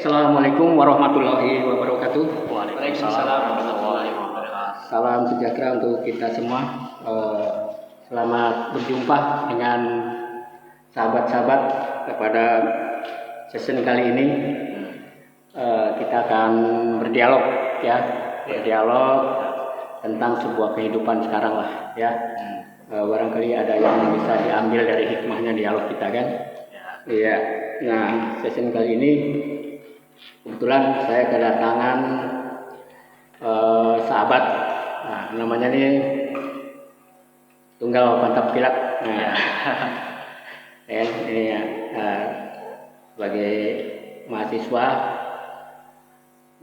Assalamualaikum warahmatullahi wabarakatuh. Waalaikumsalam warahmatullahi wabarakatuh. Salam sejahtera untuk kita semua. Selamat berjumpa dengan sahabat-sahabat pada session kali ini. Kita akan berdialog tentang sebuah kehidupan sekarang lah ya. Barangkali ada yang bisa diambil dari hikmahnya dialog kita kan. Iya. Nah, session kali ini kebetulan saya kedatangan sahabat, namanya nih Tunggal Pantap Kilat. Ini ya, sebagai mahasiswa.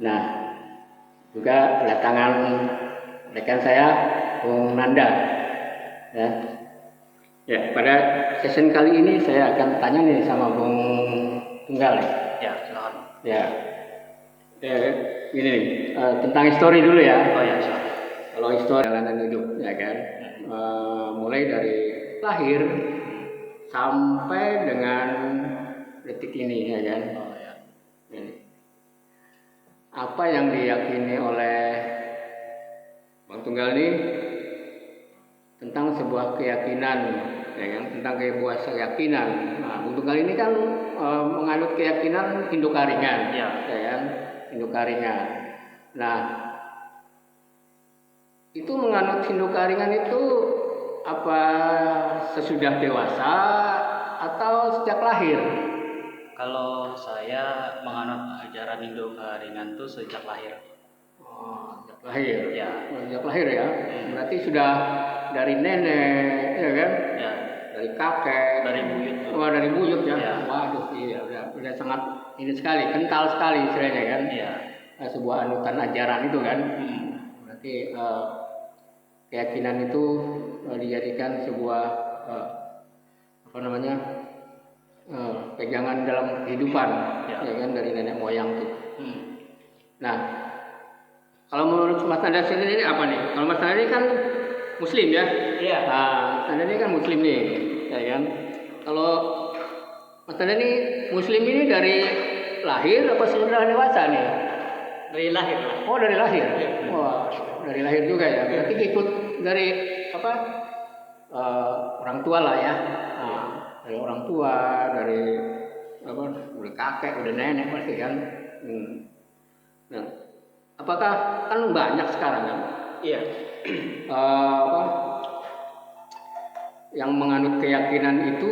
Nah, juga kedatangan rekan saya, Bung Nanda. Ya, pada session kali ini saya akan tanya nih sama Bung Tunggal. Ya, silakan. Ya, ini nih, tentang histori dulu ya. Oh ya, silakan. Kalau histori perjalanan hidup, ya kan, mulai dari lahir sampai dengan detik ini, ya kan. Oh ya. Ini. Apa yang diyakini oleh Bang Tunggal ini tentang sebuah keyakinan, ya kan, tentang sebuah keyakinan. Nah, Bang Tunggal ini kan menganut keyakinan Hindukaringan, Ya. ya kan, Hindukaringan. Nah, itu menganut Hindukaringan itu apa sesudah dewasa atau sejak lahir? Kalau saya menganut ajaran Hindukaringan itu sejak lahir. Oh, sejak lahir. Ya. Sejak lahir ya. Berarti sudah dari nenek, ya kan? Ya. Dari kakek, Dari buyut. wah dari buyut ya. Ya. Waduh, iya udah sangat ini sekali, kental sekali istilahnya kan. Ya. Sebuah anutan ajaran itu kan. Berarti keyakinan itu dijadikan sebuah pegangan dalam kehidupan, ya kan, dari nenek moyang tuh. Nah, kalau menurut Mas Nanda sendiri apa nih? Kalau Mas Nanda ini kan Muslim ya? Iya. Nah, Mas Nanda ini kan Muslim nih, ya kan? Kalau Mas Nanda ini Muslim ini dari lahir apa sudah dewasa nih? Dari lahir. Oh, dari lahir. Iya. Wah, dari lahir juga ya. Berarti ikut dari apa? Orang tua lah ya. Nah, dari orang tua, dari apa? Udah kakek, udah nenek pasti kan. Nah, apakah kan banyak sekarang kan? Iya. Yang menganut keyakinan itu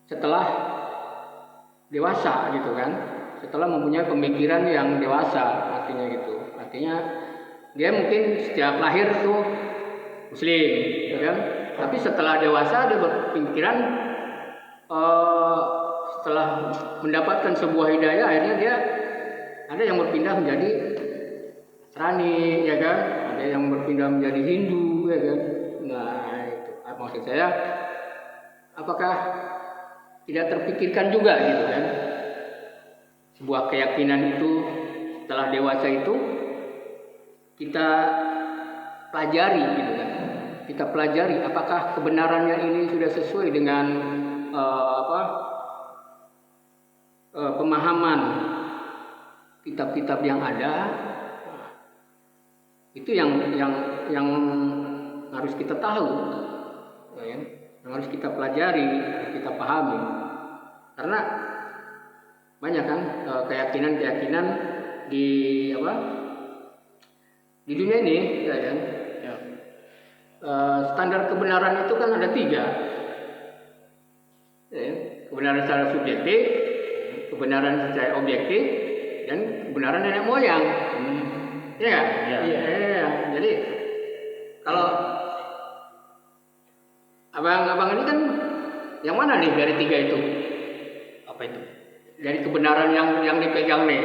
setelah dewasa gitu kan, setelah mempunyai pemikiran yang dewasa, artinya gitu. Artinya dia mungkin sejak lahir tuh Muslim, gitu kan? Tapi setelah dewasa dia berpikiran, setelah mendapatkan sebuah hidayah, akhirnya dia ada yang berpindah menjadi Nasrani, ya kan? Ada yang berpindah menjadi Hindu, ya kan? Nah, itu maksud saya, apakah tidak terpikirkan juga gitu kan? Sebuah keyakinan itu setelah dewasa itu kita pelajari gitu kan? Kita pelajari apakah kebenarannya ini sudah sesuai dengan pemahaman kitab-kitab yang ada. Itu yang harus kita tahu, ya, yang harus kita pelajari, harus kita pahami. Karena banyak kan keyakinan-keyakinan di dunia ini, ya kan? Ya. Standar kebenaran itu kan ada 3, ya, kebenaran secara subjektif, kebenaran secara objektif, dan kebenaran nenek moyang. Iya kan? Iya. Jadi kalau abang ini kan yang mana nih dari 3 itu? Apa itu? Dari kebenaran yang dipegang nih,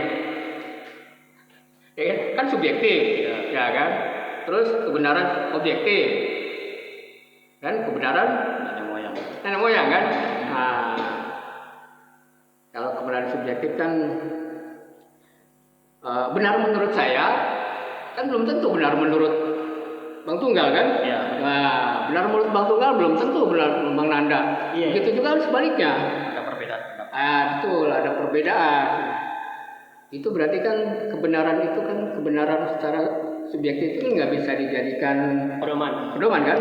ya kan subjektif, ya kan? Terus kebenaran objektif, kan kebenaran nenek moyang kan? Nah, kalau kebenaran subjektif kan benar menurut saya, kan belum tentu benar menurut Bang Tunggal kan? Ya. Nah, benar menurut Bang Tunggal belum tentu benar Bang Nanda. Iya. Begitu juga sebaliknya. Ada perbedaan pendapat. Betul, ada perbedaan. Itu berarti kan kebenaran secara subjektif itu nggak bisa dijadikan pedoman kan?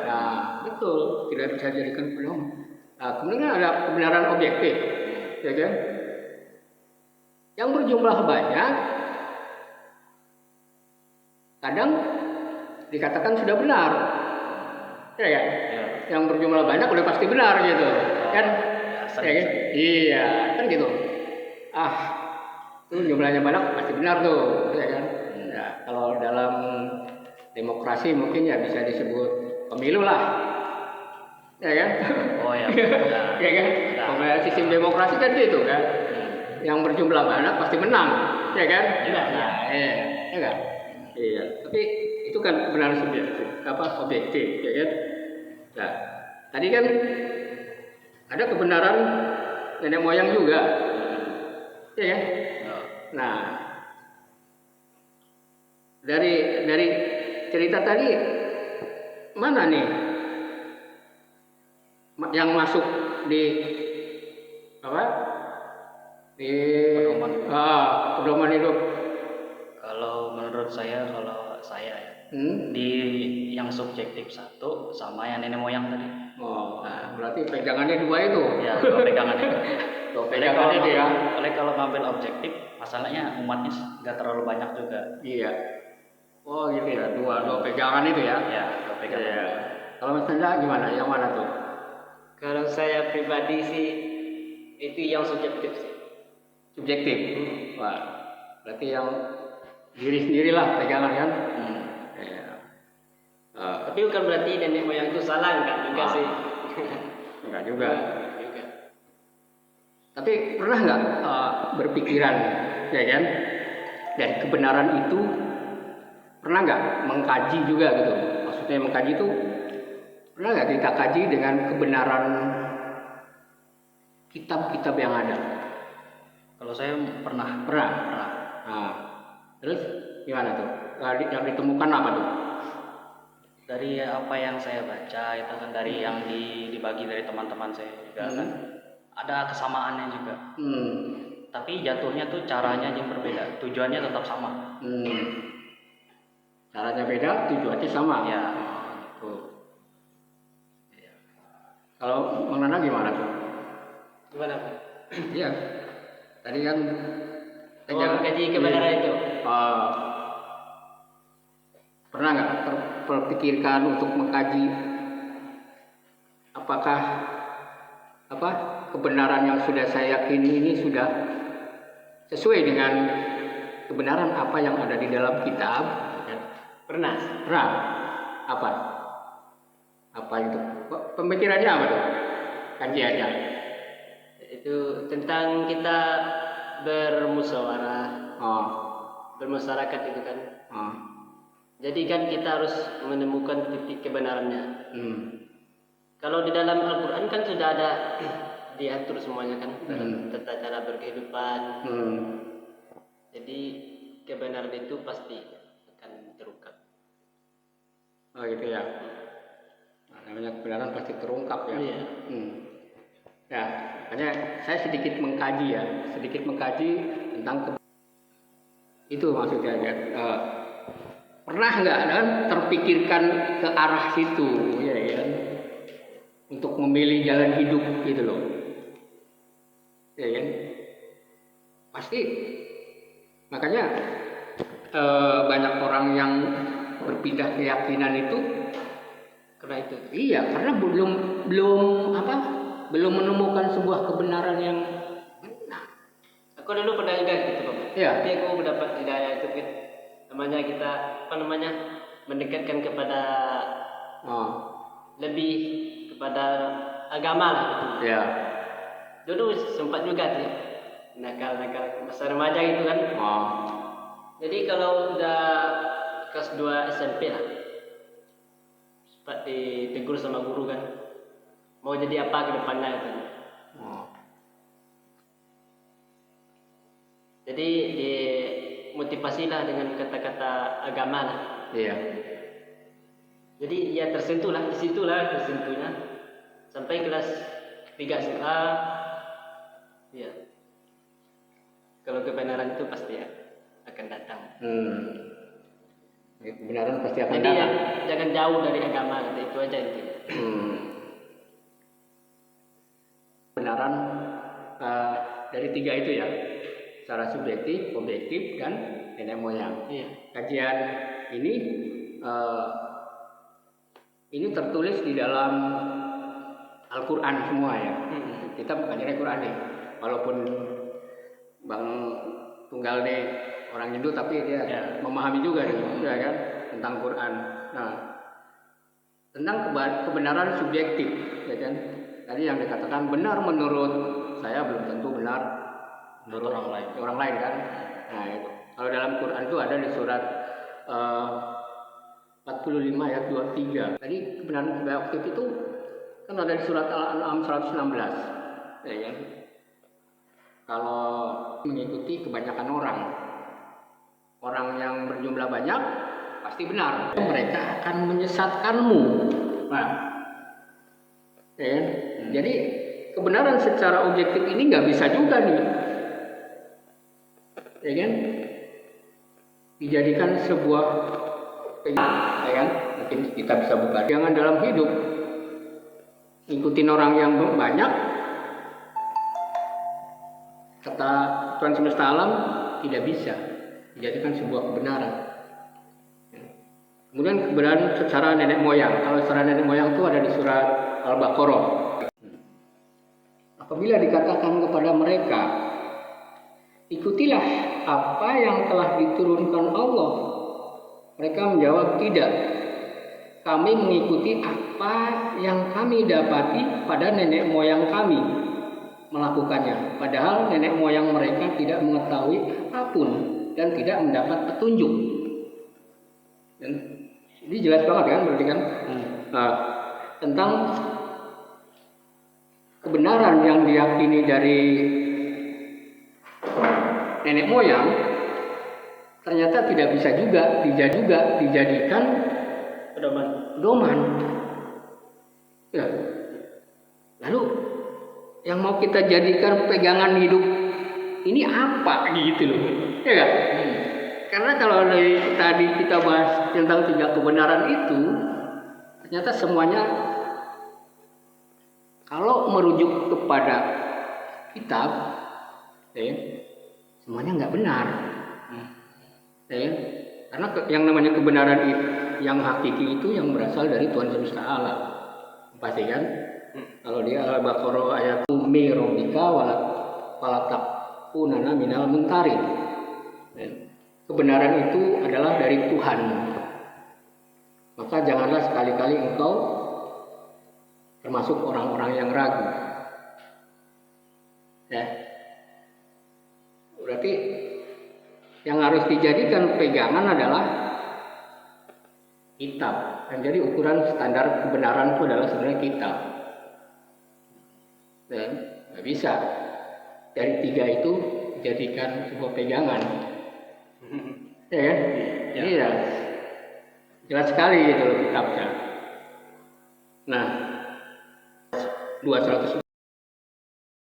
Nah, betul, tidak bisa dijadikan pedoman. Nah, kemudian ada kebenaran objektif, ya kan? Yang berjumlah banyak, kadang dikatakan sudah benar, ya kan? Ya. Yang berjumlah banyak udah pasti benar gitu, kan? Ya, Ya kan? Iya, kan gitu. Itu jumlahnya banyak pasti benar tuh, ya kan? Nah, kalau dalam demokrasi mungkin ya bisa disebut pemilu lah, ya kan? Oh ya. Ya kan? Kalau sistem demokrasi kan gitu kan? Yang berjumlah banyak pasti menang, ya kan? Iya. Nah, ya kan? Iya. Tapi itu kan kebenaran subjektif, objektif, ya kan? Nah, tadi kan ada kebenaran nenek moyang juga, ya kan? Nah, dari cerita tadi mana nih yang masuk di apa? Di pedoman hidup. Kalau menurut saya, ya, di yang subjektif satu sama yang nenek moyang tadi. Nah, berarti pegangannya dua itu. Ya, dua pegangan itu. Pegangannya kalau ngambil objektif, masalahnya umatnya nggak terlalu banyak juga. Iya. Oh gitu ya, dua pegangan itu ya. Ya, dua pegangan. Iya. Kalau Mas Nanda gimana? Yang mana tuh? Kalau saya pribadi sih itu yang subjektif sih. Subjektif. Wah, berarti yang diri sendirilah pegangan kan? Iya. Tapi bukan berarti nenek moyang itu salah, enggak juga sih. Enggak juga. Juga. Tapi pernah nggak berpikiran, ya kan? Dan kebenaran itu pernah nggak mengkaji juga gitu? Maksudnya mengkaji itu pernah nggak kita kaji dengan kebenaran kitab-kitab yang ada? Kalau saya pernah. Nah, terus gimana tuh? Yang ditemukan apa tuh? Dari apa yang saya baca itu kan, dari yang dibagi dari teman-teman saya juga kan, ada kesamaannya juga. Tapi jatuhnya tuh caranya yang berbeda, tujuannya tetap sama. Caranya beda, tujuannya sama. Ya. Kalau Mang Nana gimana tuh? Gimana, Pak? Iya. Tadi kan Mengkaji kebenaran itu. Pernah nggak terpikirkan untuk mengkaji apakah kebenaran yang sudah saya yakini ini sudah sesuai dengan kebenaran apa yang ada di dalam kitab? Pernah. Apa itu? Pemikirannya apa tuh? Kajiannya? Itu tentang kita bermusyawarah, bermasyarakat itu kan. Jadi kan kita harus menemukan titik kebenarannya. Kalau di dalam Al-Quran kan sudah ada diatur semuanya kan, dalam tata cara berkehidupan. Jadi kebenaran itu pasti akan terungkap. Oh gitu ya. Nah, namanya kebenaran pasti terungkap ya. Iya. Ya, makanya saya sedikit mengkaji tentang itu maksudnya ya. Pernah nggak kan terpikirkan ke arah situ, ya kan? Untuk memilih jalan hidup gitu loh, ya kan? Pasti. Makanya banyak orang yang berpindah keyakinan itu Karena itu. Iya, karena belum menemukan sebuah kebenaran yang benar. Aku dulu pernah juga gitu, Pak. Iya. Tapi aku mendapat hidayah itu kan. Namanya kita mendekatkan kepada lebih kepada agama lah. Iya. Dulu sempat juga sih nakal masa remaja gitu kan. Jadi kalau udah kelas 2 SMP lah, sempat ditegur sama guru kan, mau jadi apa ke depannya gitu. Jadi dimotivasilah dengan kata-kata agama lah. Iya. Jadi ya tersentuhnya sampai kelas 3 SMA Iya. Kalau kebenaran itu pasti akan datang. Kebenaran pasti akan Jadi ya, datang. jangan jauh dari agama, gitu. Itu aja intinya. Kebenaran dari tiga itu ya, secara subjektif, objektif, dan nenek moyang. Iya. Kajian ini tertulis di dalam Al-Quran semua ya. Kita belajar Al-Quran nih, walaupun Bang Tunggal nih orang Hindu tapi dia memahami juga nih, ya kan, tentang Quran. Nah, tentang kebenaran subjektif, ya kan. Tadi yang dikatakan benar menurut saya belum tentu benar menurut orang lain kan. Nah, itu. Kalau dalam Quran itu ada di surat 45 ayat 23. Tadi kebenaran subjektif itu kan ada di surat Al-An'am 116, ya kan. Kalau mengikuti kebanyakan orang yang berjumlah banyak pasti benar. Mereka akan menyesatkanmu. Nah, ya kan? Jadi kebenaran secara objektif ini nggak bisa juga nih, ya kan? Dijadikan sebuah pegangan, ya kan? Mungkin kita bisa buka. Jangan dalam hidup ikutin orang yang banyak. Kata Tuhan semesta alam tidak bisa dijadikan sebuah kebenaran. Kemudian kebenaran secara nenek moyang. Kalau secara nenek moyang itu ada di surat Al-Baqarah. Apabila dikatakan kepada mereka, ikutilah apa yang telah diturunkan Allah, mereka menjawab tidak. Kami mengikuti apa yang kami dapati pada nenek moyang kami melakukannya, padahal nenek moyang mereka tidak mengetahui apapun dan tidak mendapat petunjuk. Dan ini jelas banget kan, berarti kan tentang kebenaran yang diyakini dari nenek moyang ternyata tidak bisa juga dijadikan pedoman. Ya. Lalu yang mau kita jadikan pegangan hidup ini apa gitu loh, ya kan? Karena kalau dari tadi kita bahas tentang tiga kebenaran itu, ternyata semuanya kalau merujuk kepada kitab, ya, semuanya nggak benar, ya. Karena yang namanya kebenaran yang hakiki itu yang berasal dari Tuhan semesta alam, pasti kan? Kalau dia Al-Baqarah ayat Umi Robbika walatakuna minal mumtarin. Kebenaran itu adalah dari Tuhan. Maka janganlah sekali-kali engkau termasuk orang-orang yang ragu. Ya. Berarti yang harus dijadikan pegangan adalah kitab. Dan jadi ukuran standar kebenaran itu adalah sebenarnya kitab. Dan nggak bisa dari tiga itu dijadikan sebuah pegangan, ya kan? Iya, jelas sekali gitu loh kitabnya. Nah, 200